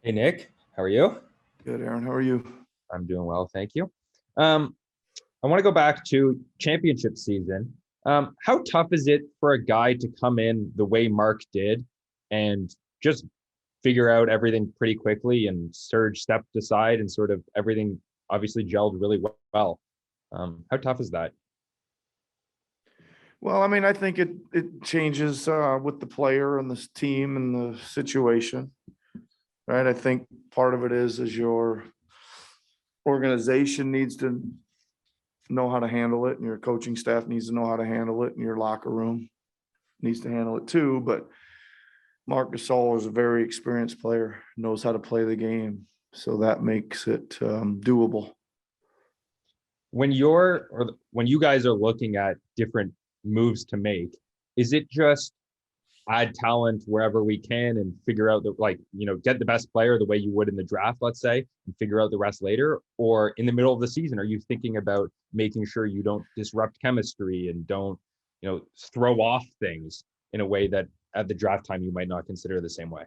Hey Nick, how are you? Good, Aaron. How are you? I'm doing well, thank you. Um, I want to go back to championship season. How tough is it for a guy to come in the way Mark did and just figure out everything pretty quickly and Serge stepped aside and sort of everything obviously gelled really well. How tough is that? Well, I mean, I think it changes with the player and the team and the situation, right? I think part of it is your organization needs to know how to handle it, and your coaching staff needs to know how to handle it, and your locker room needs to handle it too. But Marc Gasol is a very experienced player, knows how to play the game, so that makes it doable. When you guys are looking at different moves to make, is it just add talent wherever we can and figure out the get the best player the way you would in the draft, let's say, and figure out the rest later? Or in the middle of the season, are you thinking about making sure you don't disrupt chemistry and don't, throw off things in a way that at the draft time you might not consider the same way?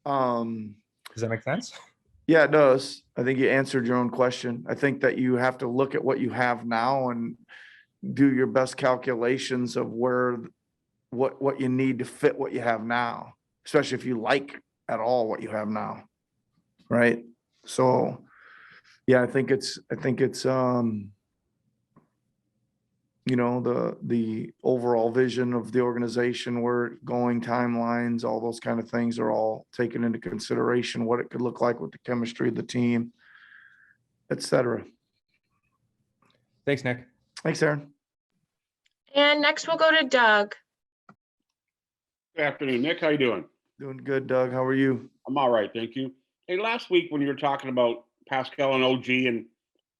Um, Does that make sense? Yeah, it does. I think you answered your own question. I think that you have to look at what you have now and do your best calculations of what you need to fit what you have now, especially if you like at all what you have now. Right. So yeah, I think it's the overall vision of the organization, where it's going, timelines, all those kind of things are all taken into consideration, what it could look like with the chemistry of the team, etc. Thanks, Nick. Thanks, Aaron. And next we'll go to Doug. Good afternoon, Nick. How you doing? Doing good, Doug. How are you? I'm all right, thank you. Hey, last week when you were talking about Pascal and OG and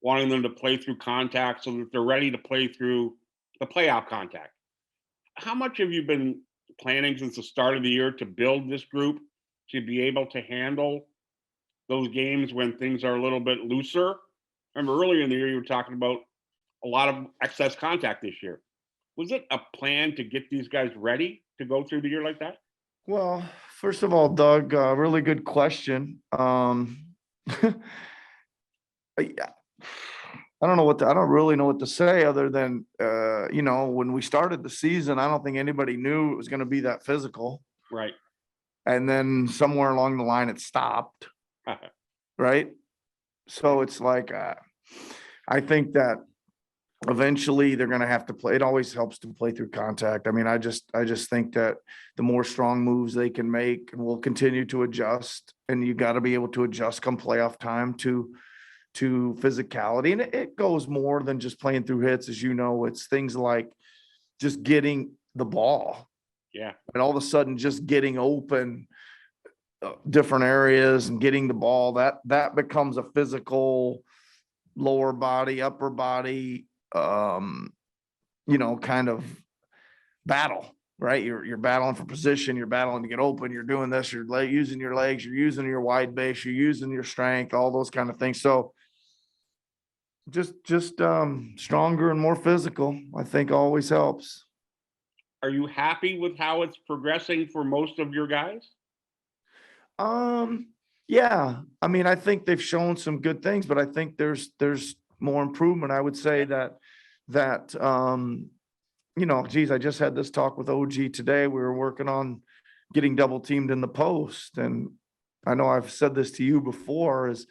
wanting them to play through contact so that they're ready to play through the playoff contact, how much have you been planning since the start of the year to build this group to be able to handle those games when things are a little bit looser? Remember earlier in the year you were talking about a lot of excess contact this year. Was it a plan to get these guys ready to go through the year like that? Well, first of all, Doug, really good question. I don't know I don't really know what to say other than, when we started the season, I don't think anybody knew it was going to be that physical. Right. And then somewhere along the line, it stopped. Right. So it's like, I think that eventually they're going to have to play. It always helps to play through contact. I mean, I just think that the more strong moves they can make, and we'll continue to adjust, and you got to be able to adjust come playoff time to physicality. And it goes more than just playing through hits. As you know, it's things like just getting the ball. Yeah. And all of a sudden just getting open different areas and getting the ball, that becomes a physical lower body, upper body, kind of battle, right? You're battling for position, you're battling to get open, you're doing this, you're using your legs, you're using your wide base, you're using your strength, all those kind of things. So just stronger and more physical, I think, always helps. Are you happy with how it's progressing for most of your guys? Yeah. I mean, I think they've shown some good things, but I think there's more improvement. I would say that geez, I just had this talk with OG today. We were working on getting double teamed in the post. And I know I've said this to you before, as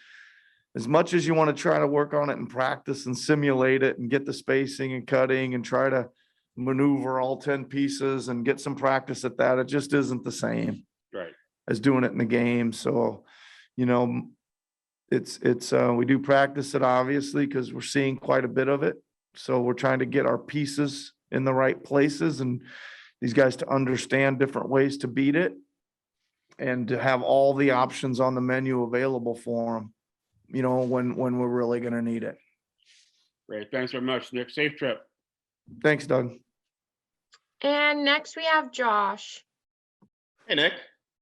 much as you want to try to work on it and practice and simulate it and get the spacing and cutting and try to maneuver all 10 pieces and get some practice at that, it just isn't the same Right. as doing it in the game. So, it's we do practice it, obviously, because we're seeing quite a bit of it. So we're trying to get our pieces in the right places and these guys to understand different ways to beat it and to have all the options on the menu available for them, when we're really going to need it. Great. Thanks very much, Nick. Safe trip. Thanks, Doug. And next we have Josh. Hey, Nick,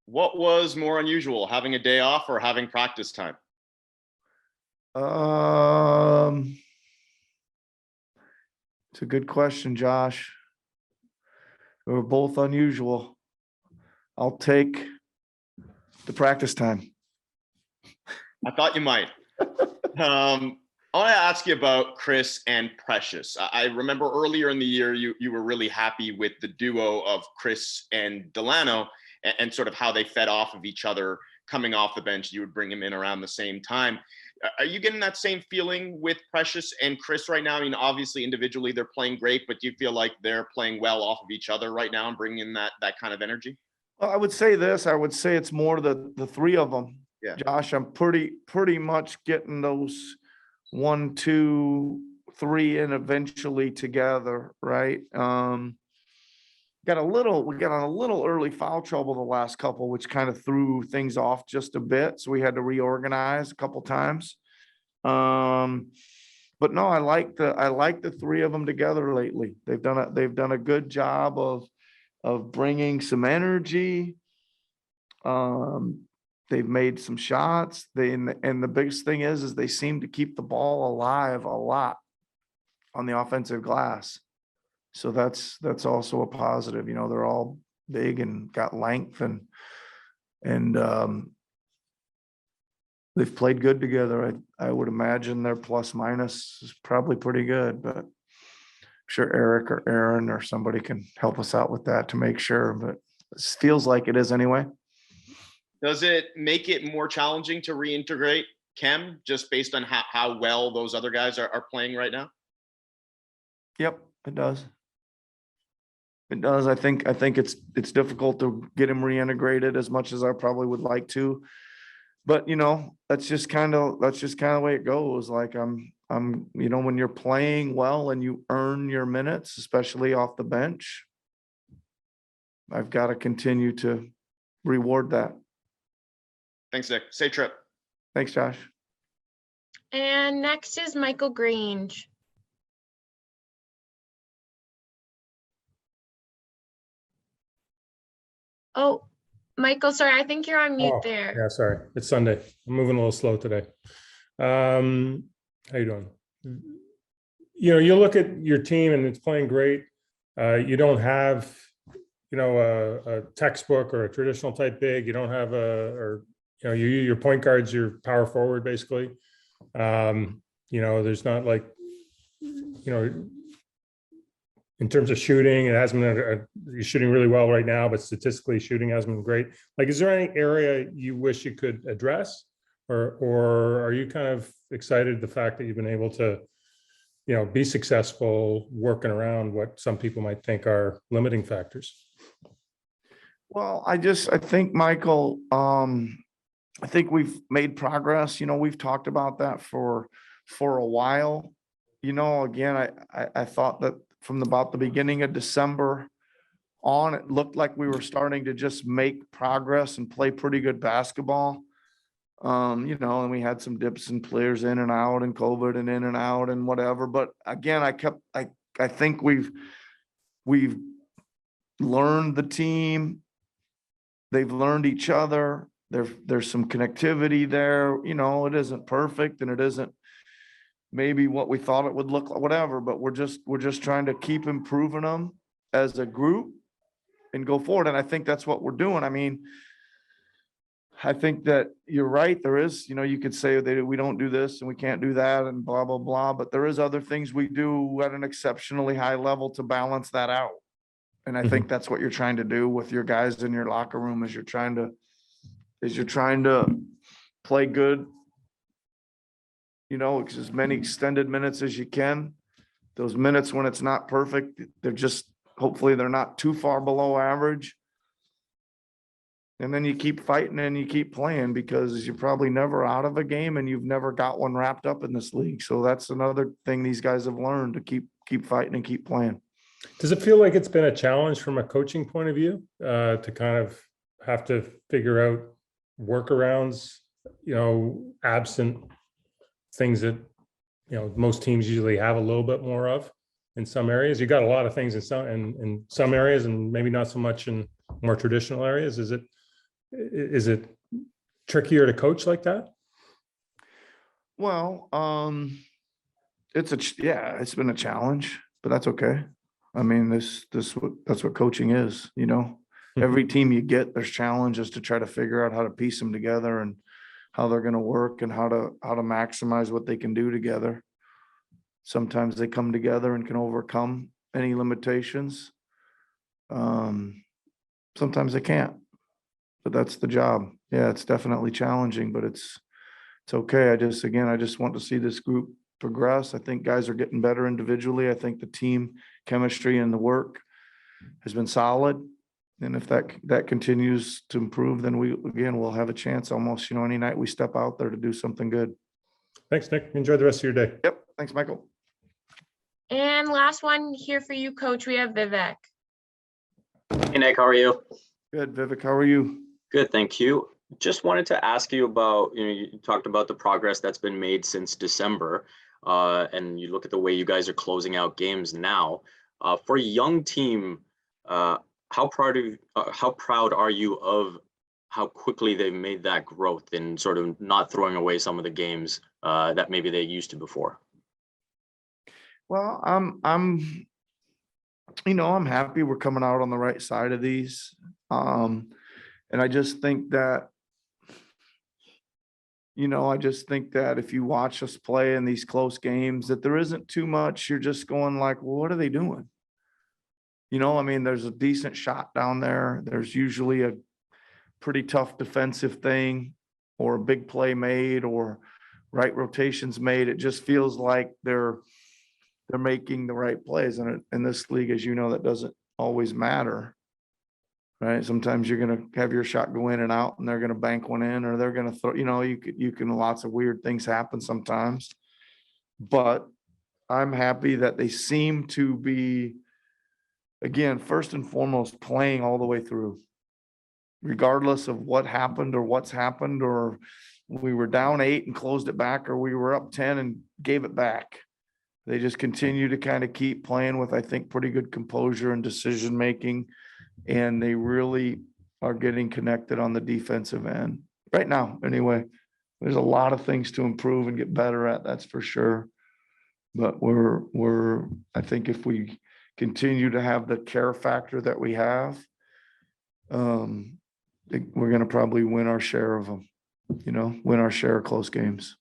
what was more unusual, having a day off or having practice time? It's a good question, Josh. They were both unusual. I'll take to practice time. I thought you might. I want to ask you about Chris and Precious. I remember earlier in the year, you were really happy with the duo of Chris and Delano and sort of how they fed off of each other coming off the bench. You would bring them in around the same time. Are you getting that same feeling with Precious and Chris right now? I mean, obviously individually they're playing great, but do you feel like they're playing well off of each other right now and bringing in that kind of energy? Well, I would say this, I would say it's more the three of them. Yeah. Josh, I'm pretty much getting those 1, 2, 3 and eventually together, right? We got a little early foul trouble the last couple, which kind of threw things off just a bit. So we had to reorganize a couple times. But no, I like the three of them together lately. They've done a good job of bringing some energy. They've made some shots. And the biggest thing is they seem to keep the ball alive a lot on the offensive glass. So that's also a positive. You know, they're all big and got length and they've played good together. I would imagine their plus minus is probably pretty good, but I'm sure Eric or Aaron or somebody can help us out with that to make sure, but it feels like it is anyway. Does it make it more challenging to reintegrate Kem just based on how well those other guys are playing right now? Yep, it does. It does. I think it's difficult to get him reintegrated as much as I probably would like to. But you know, that's just kind of the way it goes. Like I'm you know, when you're playing well and you earn your minutes, especially off the bench, I've got to continue to reward that. Thanks, Nick. Safe trip. Thanks, Josh. And next is Michael Grange. Oh, Michael, sorry, I think you're on mute there. Yeah, sorry. It's Sunday. I'm moving a little slow today. How you doing? You know, you look at your team and it's playing great. You don't have, you know, a textbook or a traditional type big. You don't have your point guard's your power forward, basically. You know, there's not like, you know, in terms of shooting, it hasn't been you're shooting really well right now, but statistically shooting hasn't been great. Like, is there any area you wish you could address, or are you kind of excited the fact that you've been able to, you know, be successful working around what some people might think are limiting factors? Well, I think, Michael, I think we've made progress. You know, we've talked about that for a while. You know, again, I thought that from about the beginning of December on, it looked like we were starting to just make progress and play pretty good basketball. You know, and we had some dips and players in and out and COVID and in and out and whatever. But again, I think we've learned the team. They've learned each other. There's some connectivity there. You know, it isn't perfect and it isn't maybe what we thought it would look like, whatever, but we're just trying to keep improving them as a group and go forward. And I think that's what we're doing. I mean, I think that you're right. There is, you know, you could say that we don't do this and we can't do that and blah, blah, blah, but there is other things we do at an exceptionally high level to balance that out. And I think that's what you're trying to do with your guys in your locker room is you're trying to play good, you know, as many extended minutes as you can. Those minutes when it's not perfect, hopefully they're not too far below average. And then you keep fighting and you keep playing because you're probably never out of a game and you've never got one wrapped up in this league. So that's another thing these guys have learned, to keep fighting and keep playing. Does it feel like it's been a challenge from a coaching point of view to kind of have to figure out workarounds, you know, absent things that, you know, most teams usually have a little bit more of in some areas? You got a lot of things in some areas and maybe not so much in more traditional areas. Is it trickier to coach like that? Well, it's been a challenge, but that's okay. I mean, that's what coaching is, you know. every team you get, there's challenges to try to figure out how to piece them together and how they're going to work and how to maximize what they can do together. Sometimes they come together and can overcome any limitations. Sometimes they can't, but that's the job. Yeah, it's definitely challenging, but it's okay. I just want to see this group progress. I think guys are getting better individually. I think the team chemistry and the work has been solid. And if that continues to improve, then we'll have a chance almost, any night we step out there to do something good. Thanks, Nick. Enjoy the rest of your day. Yep. Thanks, Michael. And last one here for you, Coach. We have Vivek. Hey, Nick, how are you? Good, Vivek. How are you? Good, thank you. Just wanted to ask you about, you talked about the progress that's been made since December, and you look at the way you guys are closing out games now. For a young team, how proud are you of how quickly they made that growth and sort of not throwing away some of the games that maybe they used to before? Well, I'm happy we're coming out on the right side of these. And I just think that, if you watch us play in these close games, that there isn't too much, you're just going like, well, what are they doing? There's a decent shot down there. There's usually a pretty tough defensive thing or a big play made or right rotations made. It just feels like they're making the right plays. And in this league, as you know, that doesn't always matter, right? Sometimes you're going to have your shot go in and out and they're going to bank one in, or they're going to throw, you can, lots of weird things happen sometimes, but I'm happy that they seem to be, again, first and foremost, playing all the way through, regardless of what happened or what's happened, or we were down 8 and closed it back, or we were up 10 and gave it back. They just continue to kind of keep playing with, I think, pretty good composure and decision-making. And they really are getting connected on the defensive end right now. Anyway, there's a lot of things to improve and get better at, that's for sure. But I think if we continue to have the care factor that we have, we're going to probably win our share of them, win our share of close games.